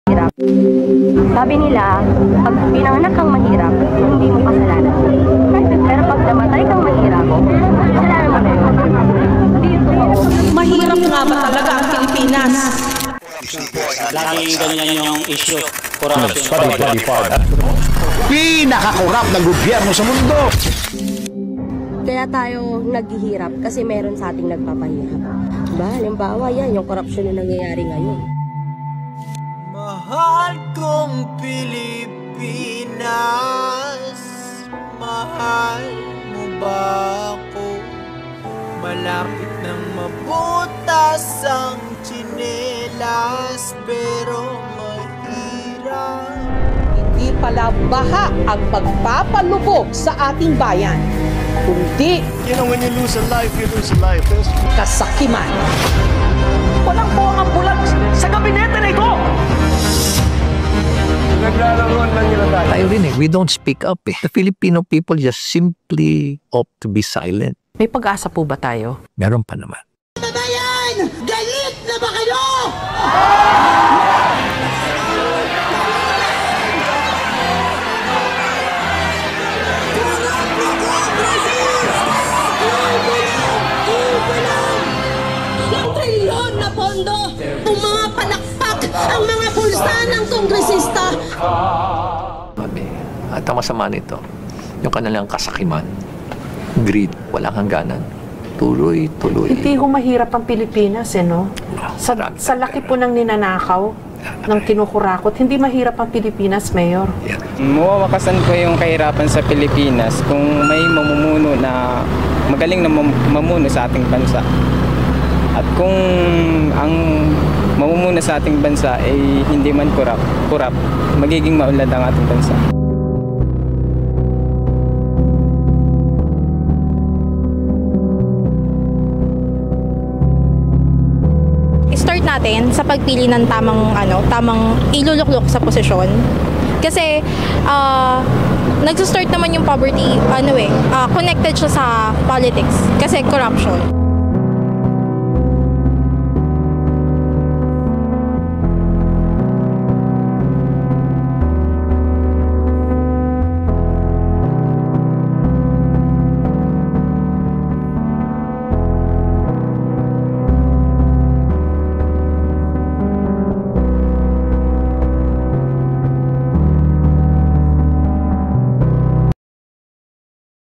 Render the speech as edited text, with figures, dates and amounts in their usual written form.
hirap. Sabi nila, pag pinanganak kang mahirap, hindi mo kasalanan. Pero pag namatay kang mahirap, kasalanan mo na yun. Hindi yun totoo. Mahirap nga ba talaga ang Pilipinas? Laging ganyan yung issue. Corruption. Pinakakurap ng gobyerno sa mundo. Kaya tayo naghihirap kasi meron sa ating nagpapahirap. Diba? Halimbawa yan, yung korupsyon na nangyayari ngayon. Mahal kong Pilipinas, mahal mo ba ako? Malapit nang mabutas ang tsinelas, pero mahirap. Hindi pala baha ang pagpapalubog sa ating bayan, kundi You know, when you lose a life, you lose a life. kasakiman. Walang po ang ambulans sa gabinete na ito! Naglalaroan lang nila tayo. Tayo rin we don't speak up The Filipino people just simply opt to be silent. May pag-asa po ba tayo? Meron pa naman. Bayan! Galit na ba kayo? Yung trilyon na pondo, ang mga palakpak, ang mga bulsa ng kongresista. At ang masama nito, yung kanilang kasakiman, greed, walang hangganan, tuloy-tuloy. Hindi ho mahirap ang Pilipinas, no? Sa laki po ng ninanakaw, ng kinukurakot, hindi mahirap ang Pilipinas, Mayor. Mawawakasan po yung kahirapan sa Pilipinas kung may mamumuno na magaling na mamuno sa ating bansa. At kung ang mamumuno sa ating bansa ay hindi man kurap, magiging maunlad ang ating bansa. Start natin sa pagpili ng tamang iluluklok sa posisyon. Kasi nagso-start naman yung poverty connected siya sa politics kasi corruption.